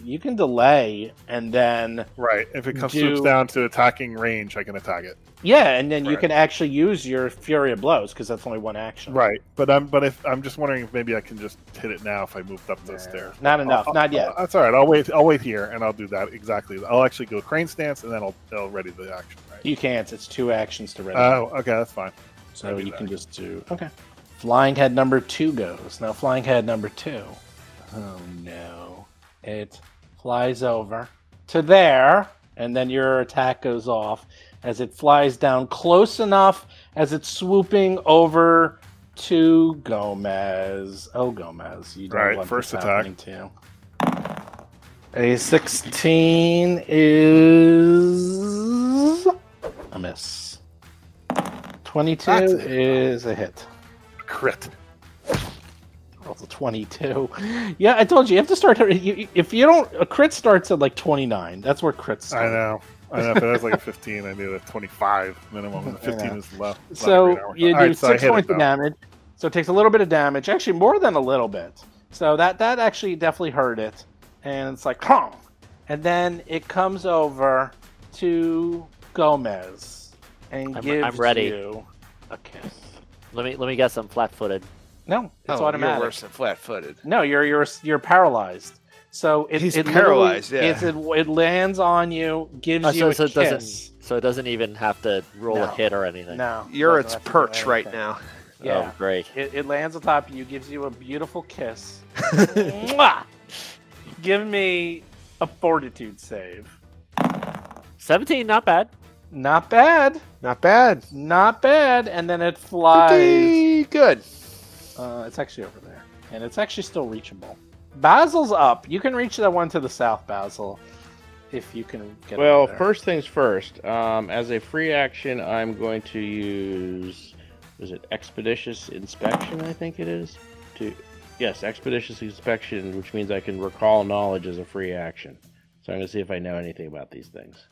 you can delay and then Right. If it swoops down to attacking range, I can attack it. Yeah, and then you Right. can actually use your Fury of Blows because that's only one action. Right. But I'm just wondering if maybe I can just hit it now if I moved up those stairs. Not enough. Not yet. That's all right. I'll wait here and I'll do that exactly. I'll actually go crane stance and then I'll ready the action. Right. You can't. It's 2 actions to ready. Oh, okay, that's fine. So you can just do... Okay. Flying head number 2 goes. Now flying head number 2. Oh, no. It flies over to there, and then your attack goes off as it flies down close enough as it's swooping over to Gomez. Oh, Gomez. You don't Right, want first this attack. happening to you. A 16 is a miss. 22 That's it. is a hit. Crit. Also 22. Yeah, I told you have to start. If you don't, a crit starts at like 29. That's where crits start. I know. If it has like a 15, I need a 25 minimum, and the 15 is low. So you do 6 points of down. damage. So it takes a little bit of damage. Actually, more than a little bit. So that actually definitely hurt it. And it's like, Kong! And then it comes over to Gomez and gives ready. you a kiss. Let me guess, I'm flat-footed. No, it's You're automatic. worse than flat-footed. No, you're paralyzed. So He's it paralyzed. it lands on you, gives you a kiss. So it doesn't even have to roll No. a hit or anything. No, You're doesn't its have to do perch right anything. now. Yeah, Oh, great. it lands on top of you, gives you a beautiful kiss. Mwah! Give me a fortitude save. 17, not bad. Not bad. Not bad. Not bad. And then it flies. Pretty good. It's actually over there. And it's actually still reachable. Basil's up. You can reach that one to the south, Basil. If you can get Well, over there. first things first. As a free action, I'm going to use... Is it Expeditious Inspection, I think it is? Yes, Expeditious Inspection, which means I can recall knowledge as a free action. So I'm going to see if I know anything about these things.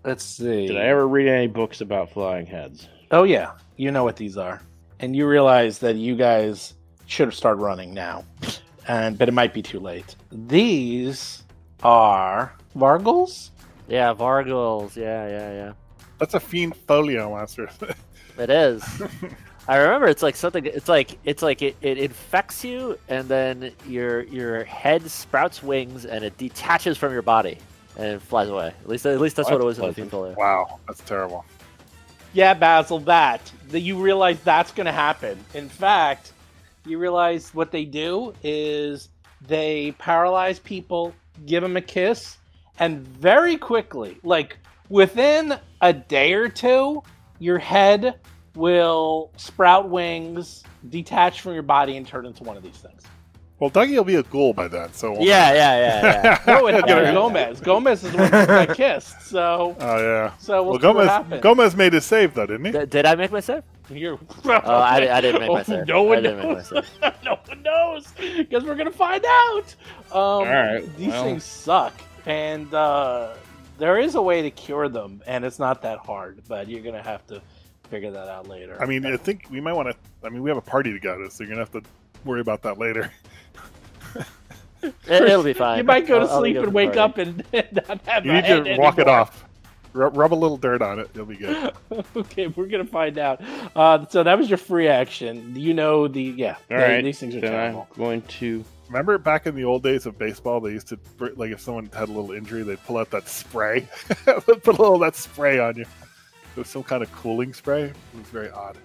Let's see. Did I ever read any books about flying heads? Oh, yeah. You know what these are. And you realize that you guys should have started running now. But it might be too late. These are Vargles? Yeah, Vargles. Yeah. That's a fiend folio monster. It is. I remember it's like something. It's like it infects you, and then your head sprouts wings, and it detaches from your body, and it flies away. At least that's what it was in the fiend folio. Wow, that's terrible. Yeah, Basil, that you realize that's going to happen. In fact, you realize what they do is they paralyze people, give them a kiss, and very quickly, like within a day or two, your head will sprout wings, detach from your body, and turn into one of these things. Well, Dougie will be a ghoul by then, so... Yeah. No, it's Gomez. Gomez is the one who got kissed, so... Oh, yeah. So we'll see what happens. Gomez made his save, though, didn't he? Did I make my save? Oh, I didn't make my save. No one I didn't make my knows. save. No one knows. Because we're going to find out. All right. These things suck. And there is a way to cure them, and it's not that hard. But you're going to have to figure that out later. I mean, I think we might want to... I mean, we have a party to go to, so you're going to have to worry about that later. It'll be fine. You might go to I'll sleep go and the wake party. up and not have You a need head to walk it anymore. off. Rub a little dirt on it. You'll be good. Okay, we're gonna find out. So that was your free action. You know All right. these things are Then terrible. I'm going to. Remember back in the old days of baseball, they used to, like, if someone had a little injury, they'd pull out that spray. Put a little of that spray on you. It was some kind of cooling spray. It was very odd.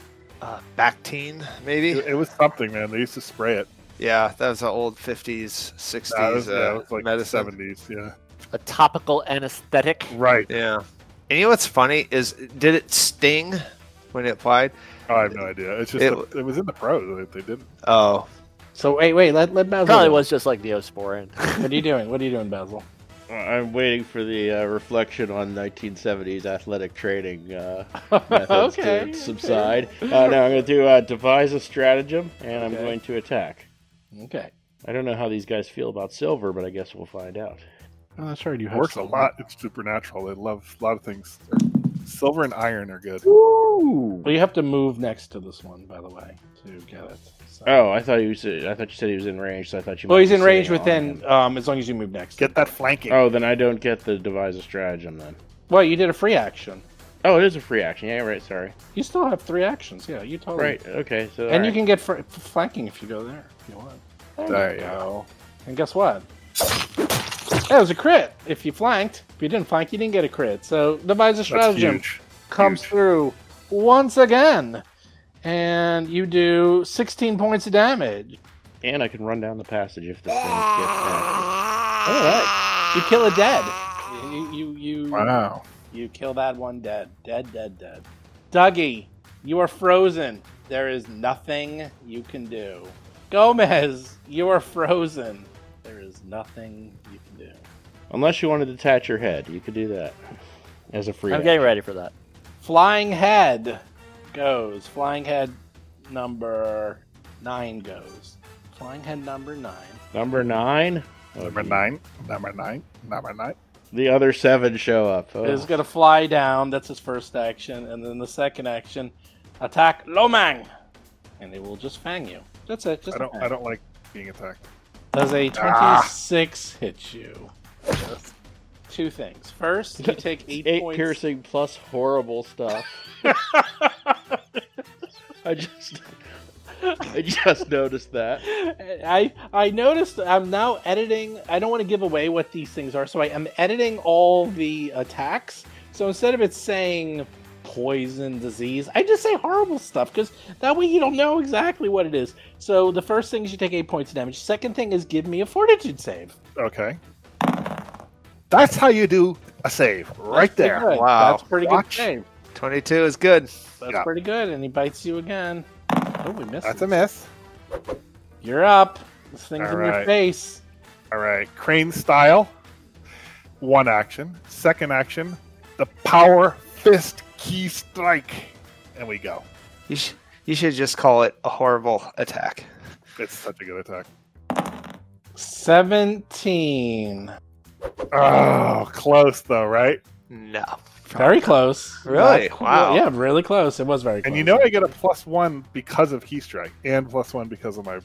Bactine, maybe? It was something, man. They used to spray it. Yeah, that was an old 50s, 60s it was like medicine. 70s, yeah. A topical anesthetic. Right. Yeah. And you know what's funny is, did it sting when it applied? Oh, I have no idea. It's just it was in the pros. They didn't. Oh. So wait, let Basil. Probably go. was just like Neosporin. What are you doing? What are you doing, Basil? I'm waiting for the reflection on 1970s athletic training methods Okay. to subside. Now I'm going to devise a stratagem, and I'm Okay. going to attack. Okay. I don't know how these guys feel about silver, but I guess we'll find out. Oh, that's right. You It have works a some. lot. It's supernatural. They love a lot of things. Silver and iron are good. Well, you have to move next to this one, by the way, to get it. So. Oh, I thought you said he was in range, so I thought you. Well, might he's be in range sitting on within, him. as long as you move next. Get that flanking. Oh, then I don't get the devise a stratagem then. Well, you did a free action. Oh, it is a free action. Yeah, right. Sorry. You still have 3 actions. Yeah, you totally. Right. Okay. So. And you can get flanking if you go there. If you want. There you you go. And guess what? That was a crit. If you flanked. If you didn't flank, you didn't get a crit. So devise a That's stratagem huge. comes Huge. through once again, and you do 16 points of damage. And I can run down the passage if the thing gets past All right. You kill a dead. You Wow. You kill that one dead. Dead. Dougie, you are frozen. There is nothing you can do. Gomez, you are frozen. There is nothing you can do. Unless you want to detach your head, you could do that as a free. I'm action. getting ready for that. Flying head goes. Flying head number 9 goes. Flying head number 9. Number 9. Number 9. Number 9. Number 9. The other 7 show up. Oh. Is going to fly down. That's his first action. And then the second action, attack Lomang. And it will just fang you. That's it. Just I don't like being attacked. Does a 26 hit you? Two things. First, you take 8 points. piercing plus horrible stuff. I just noticed that. I noticed I'm now editing. I don't want to give away what these things are, so I am editing all the attacks. So instead of it saying poison, disease, I just say horrible stuff, because that way you don't know exactly what it is. So the first thing is you take 8 points of damage. Second thing is give me a fortitude save. Okay. That's how you do a save. Right there. Good. Wow. That's pretty Watch. good save. 22 is good. That's Yeah. pretty good, and he bites you again. Oh, we missed. That's a miss. You're up. This thing's All in your right. face. All right. Crane style. 1 action. Second action. The power fist key strike. And we go. You should just call it a horrible attack. It's such a good attack. 17. Oh, close though, right? No. Very close. Really? Not- Wow. Yeah, really close. It was very close. And you know I get a +1 because of key strike and +1 because of my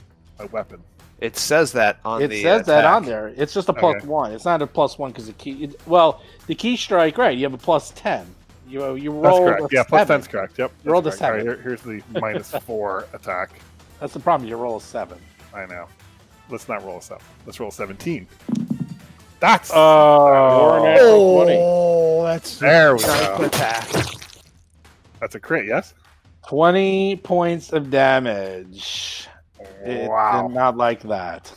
weapon. It says that on it the says that attack. on there. It's just a +1. Okay. It's not a +1 because the key. Well, the key strike, right? You have a +10. You That's roll. correct. Yeah, +10's correct. Yep. You rolled that's a correct. 7. All right, here's the -4 attack. That's the problem. You roll a 7. I know. Let's not roll a 7. Let's roll 17. That's Or an natural 20. Oh, that's there we nice go. attack. That's a crit, yes? 20 points of damage. It Wow. did not like that.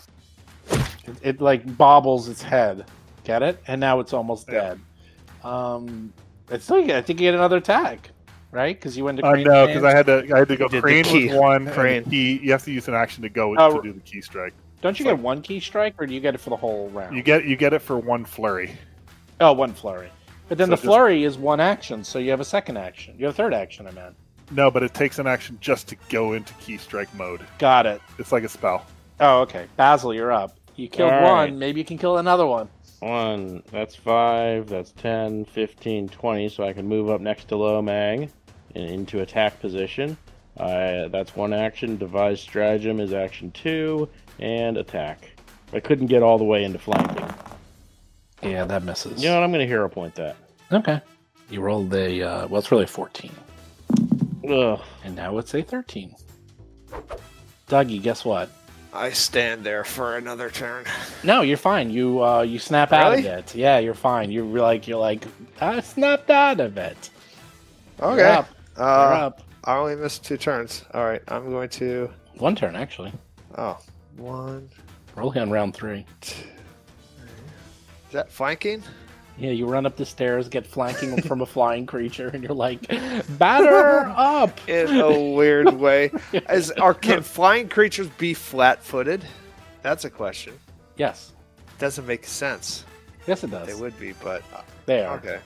It like bobbles its head. Get it? And now it's almost Yeah. dead. It's still, I think you get another attack, right? Because you went to crane. No, because I had to go did the crane key. with 1 Crane. and key. You have to use an action to go Oh. to do the key strike. Don't you get 1 key strike, or do you get it for the whole round? You get it for 1 flurry. Oh, 1 flurry. But then So the just- flurry is 1 action, so you have a second action. You have a third action, I meant. No, but it takes an action just to go into key strike mode. Got it. It's like a spell. Oh, okay. Basil, you're up. You killed All 1. right. Maybe you can kill another one. 1, that's 5, that's 10, 15, 20, so I can move up next to Lomang and into attack position. That's one action. Devise stratagem is action 2, and attack. I couldn't get all the way into flanking. Yeah, that misses. You know what? I'm going to hero point that. Okay. You rolled well, it's really a 14. Ugh. And now it's a 13. Dougie, guess what? I stand there for another turn. No, you're fine. You snap out of it. Yeah, you're fine. You're like I snapped out of it. Okay. You're up. You're up. I only missed 2 turns. All right, I'm going to. 1 turn actually. Oh, 1. We're on round 3. 2. Is that flanking? Yeah, you run up the stairs, get flanking from a flying creature, and you're like, batter up! In a weird way. Can flying creatures be flat-footed? That's a question. Yes. Doesn't make sense. Yes, it does. They would be, but... They are. Okay.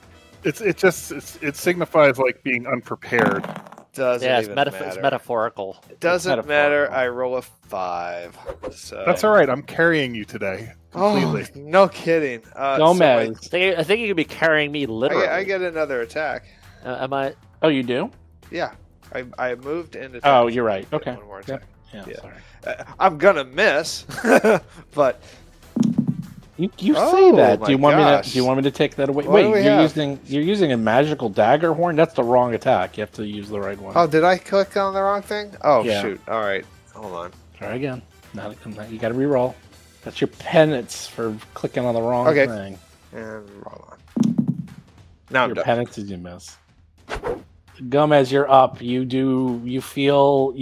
It signifies like being unprepared. Doesn't it's even matter. It's metaphorical. It doesn't matter. I roll a 5. So. That's all right. I'm carrying you today. Completely. Oh, no kidding. Gomez. I think you could be carrying me literally. I get another attack. Am I? Oh, you do? Yeah. I moved into. Oh, you're right. Okay. One more attack. Yep. Yeah, sorry. I'm gonna miss, but you say that. Do you want gosh. me to? Do you want me to take that away? What do we have? You're using a magical dagger horn. That's the wrong attack. You have to use the right one. Oh, did I click on the wrong thing? Oh Yeah. shoot! All right, hold on. Try again. You got to re-roll. That's your penance for clicking on the wrong thing. And roll on. Now I'm Your done. penance is you miss. Gomez, you're up. You feel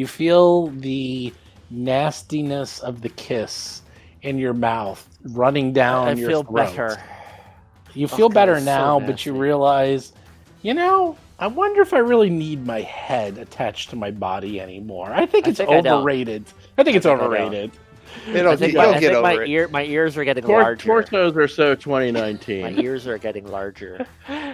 the nastiness of the kiss in your mouth running down your throat. I feel better. You feel better now, so but you nasty. realize, I wonder if I really need my head attached to my body anymore. I think it's overrated. I think it's overrated. You'll get over it. My ears are getting larger. Torsos are so 2019. My ears are getting larger.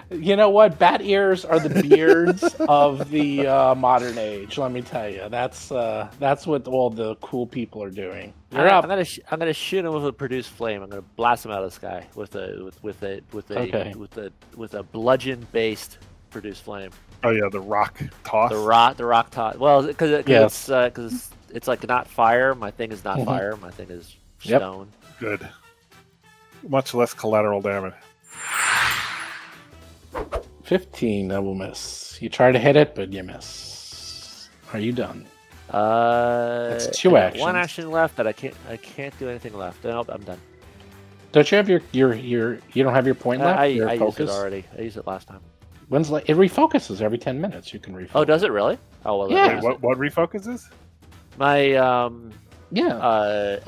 You know what? Bat ears are the beards of the modern age. Let me tell you, that's what all the cool people are doing. You're up. I'm gonna shoot him with a produce flame. I'm gonna blast him out of the sky with a bludgeon based produce flame. Oh yeah, the rock toss. The rock toss. Well, because it's like not fire. My thing is not fire. My thing is stone. Good. Much less collateral damage. 15, that will miss. You try to hit it, but you miss. Are you done? That's 2 actions. 1 action left that I can't do anything left. Nope, I'm done. Don't you have your you don't have your point left? I your used focus? it already. I used it last time. It refocuses every 10 minutes. You can refocus. Oh, does it really? Oh well. Yeah. Wait, what refocuses? My elemental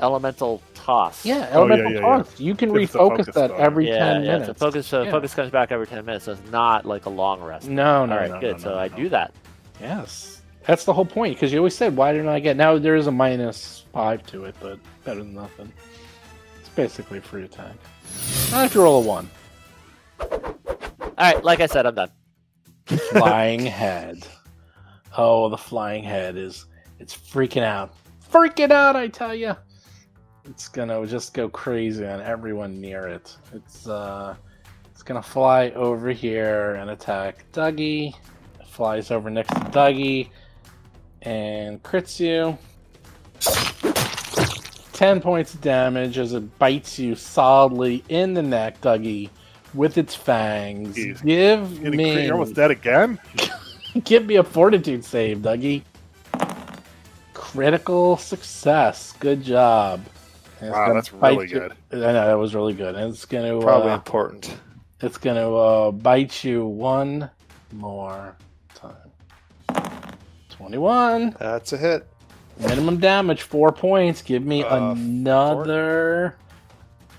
elemental toss. toss. You can refocus that every 10 minutes. Focus comes back every 10 minutes. So it's not like a long rest. No. All right, good. So I do that. Yes. That's the whole point, because you always said, why didn't I get... Now there is a -5 to it, but better than nothing. It's basically a free attack. I have to roll a 1. Alright, like I said, I'm done. Flying head. Oh, the flying head it's freaking out. Freaking out, I tell you. It's gonna just go crazy on everyone near it. It's gonna fly over here and attack Dougie. It flies over next to Dougie and crits you. 10 points of damage as it bites you solidly in the neck, Dougie, with its fangs. Jeez. You're almost dead again? Give me a fortitude save, Dougie. Critical success. Good job. Wow, that's really good. I know, that was really good. And it's going to... Probably important. It's going to bite you one more time. 21. That's a hit. Minimum damage, 4 points. Give me another...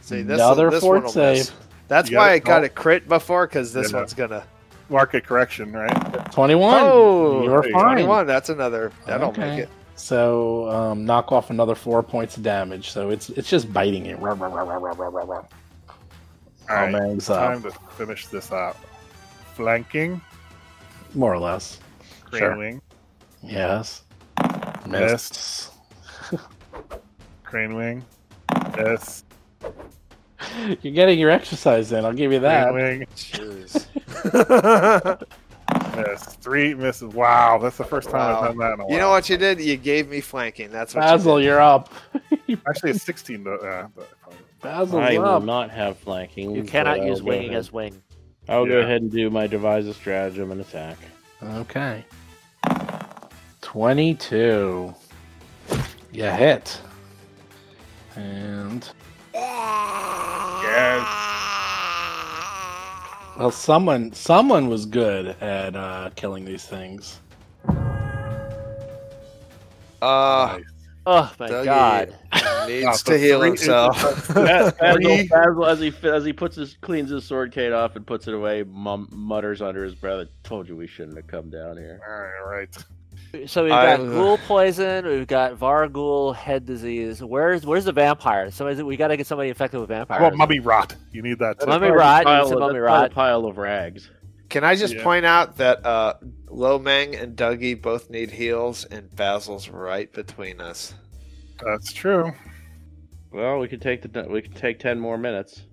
See, another this fort one save. miss. That's why I got a crit before, because this one's going to... Market correction, right? 21. Oh, you're fine. 21. That's another. That'll make it. So knock off another 4 points of damage. So it's just biting it. All right, time to finish this up. Flanking. More or less. Crane wing. Yes. Missed. Crane wing. Miss. You're getting your exercise in. I'll give you that. Crane wing. Jeez. miss. 3 misses. Wow, that's the first time I've done that in a while. You know what you did? You gave me flanking. That's what Basil, you did. you're up. Actually, it's 16. Basil's I will up. not have flanking. You cannot use winging as wing. I'll go ahead and do my devise a stratagem and attack. Okay. 22. You hit. And... Yes. Well, someone was good at killing these things. Nice. Oh my God! Needs to heal himself. Basil, as he cleans his sword cane off and puts it away, mutters under his breath, "I told you we shouldn't have come down here." All right. So we've got ghoul poison, we've got Varghoul head disease. Where's the vampire? We got to get somebody infected with vampires. How about mummy rot? You need that too. Mummy rot. A pile of rags. Can I just point out that Lomang and Dougie both need heals, and Basil's right between us. That's true. Well, we could take 10 more minutes.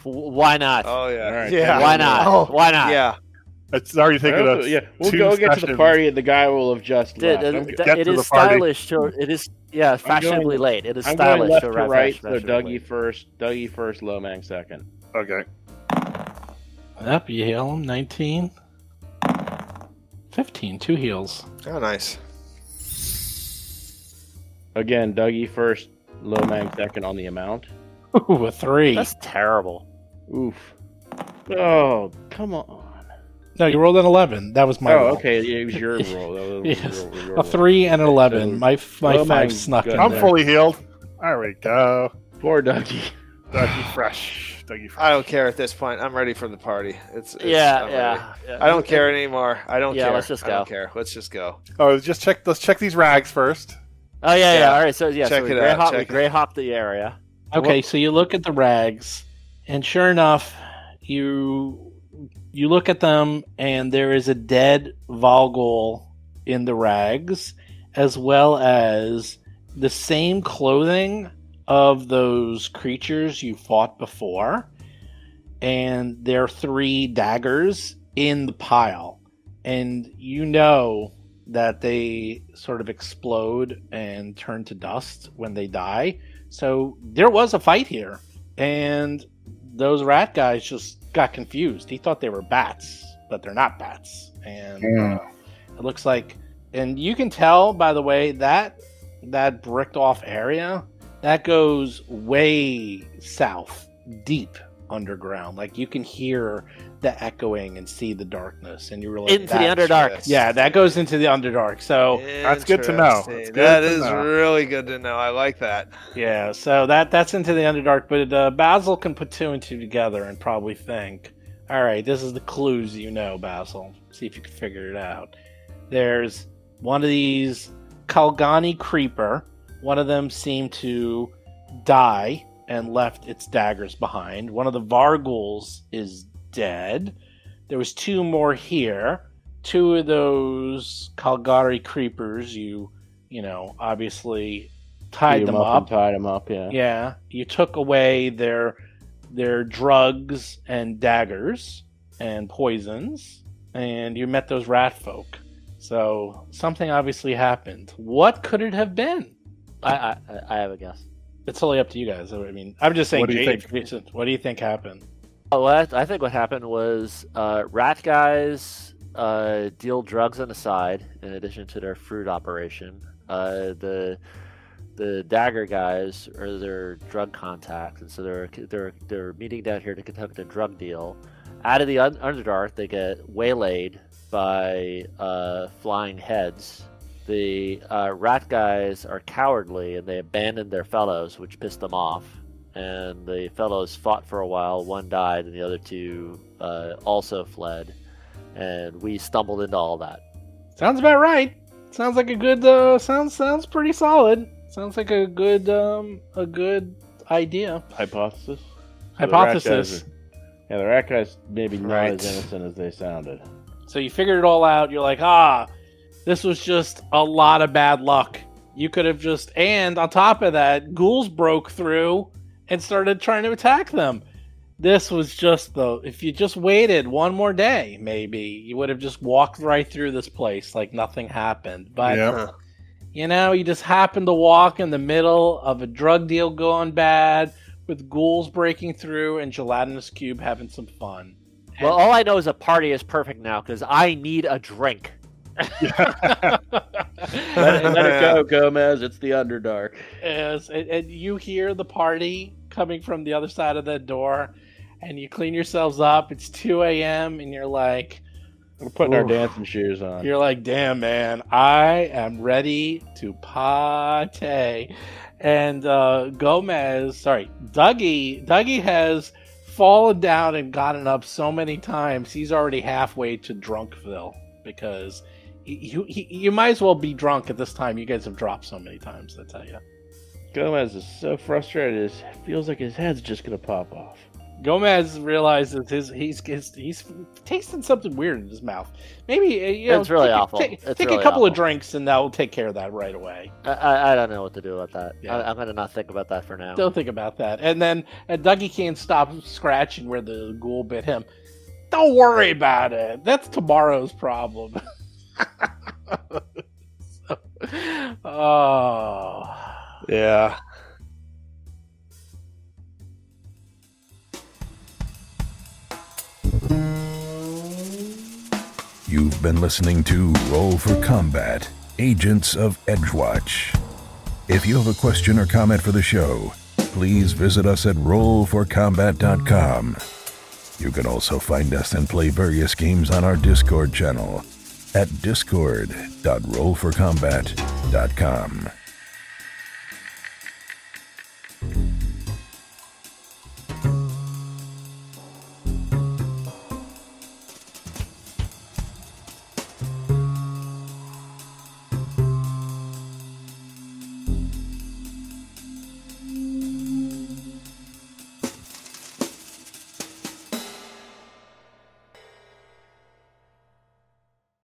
Why not? Oh yeah, right, yeah. Why not? Oh, Why not? Yeah. It's already taken us. Yeah, we'll go get to the party, and the guy will have just left. It is stylish. It is fashionably late. It is stylish. I'm going left to right. right. So Dougie first, Lomang second. Okay. Yep, you heal him. 19. 15, 2 heals. Oh, nice. Again, Dougie first, Lomang second on the amount. Ooh, a 3. That's terrible. Oof. Oh, come on. No, you rolled an 11. That was my roll. Okay. It was your roll. Yes. A 3 and an 11. My 5 snuck in I'm there. fully healed. There we go. Poor Dougie. Dougie fresh. I don't care at this point. I'm ready for the party. Yeah. I don't care anymore. I don't care. Let's just go. I don't care. Let's just go. Oh, let's check these rags first. Oh yeah. All right. So Check so we gray hop the area. Okay, so you look at the rags, and sure enough, you look at them, and there is a dead Varghoul in the rags, as well as the same clothing of those creatures you fought before, and there are 3 daggers in the pile, and you know that they sort of explode and turn to dust when they die. So there was a fight here, and those rat guys just got confused. He thought they were bats, but they're not bats. And it looks like, and you can tell by the way that bricked off area, that goes way south, deep underground. Like you can hear the echoing and see the darkness, and you were like, into the Underdark. Yeah, that goes into the Underdark. So that's good to know. That is really good to know. I like that. Yeah, so that's into the Underdark, but Basil can put 2 and 2 together and probably think, all right, this is the clues Basil. See if you can figure it out. There's one of these Kalgani creeper. One of them seemed to die and left its daggers behind. One of the Varghouls is dead. There was 2 more here. 2 of those Kalgari creepers, you obviously tied them up. Tied them up, yeah. Yeah. You took away their drugs and daggers and poisons, and you met those rat folk. So something obviously happened. What could it have been? I have a guess. It's totally up to you guys. I mean, I'm just saying. What do you What do you think happened? I think what happened was rat guys deal drugs on the side in addition to their fruit operation. The dagger guys are their drug contacts, and so they're meeting down here to conduct a drug deal. Out of the Underdark, they get waylaid by flying heads. The rat guys are cowardly, and they abandoned their fellows, which pissed them off. And the fellows fought for a while. 1 died, and the other 2 also fled. And we stumbled into all that. Sounds about right. Sounds like a good. Sounds pretty solid. Sounds like a good idea. Hypothesis. The rat guys maybe not as innocent as they sounded. So you figured it all out. You're like, this was just a lot of bad luck. You could have and on top of that, ghouls broke through and started trying to attack them. This was just if you just waited one more day, maybe you would have just walked right through this place like nothing happened. But you just happened to walk in the middle of a drug deal going bad, with ghouls breaking through and Gelatinous Cube having some fun. Well, all I know is a party is perfect now because I need a drink. Let it go, Gomez. It's the Underdark. Yes, and you hear the party coming from the other side of that door, and you clean yourselves up. It's 2 a.m. and you're like, we're putting our dancing shoes on. You're like, damn, man, I am ready to party. And Dougie has fallen down and gotten up so many times, he's already halfway to Drunkville, because you might as well be drunk at this time. You guys have dropped so many times, I tell you. Gomez is so frustrated, it feels like his head's just going to pop off. Gomez realizes he's tasting something weird in his mouth. Maybe it's really awful. Take a couple of drinks and that will take care of that right away. I don't know what to do about that. Yeah. I'm gonna not think about that for now. Don't think about that. And then Dougie can't stop scratching where the ghoul bit him. Don't worry about it. That's tomorrow's problem. Yeah. You've been listening to Roll for Combat, Agents of Edgewatch. If you have a question or comment for the show, please visit us at rollforcombat.com. You can also find us and play various games on our Discord channel at discord.rollforcombat.com.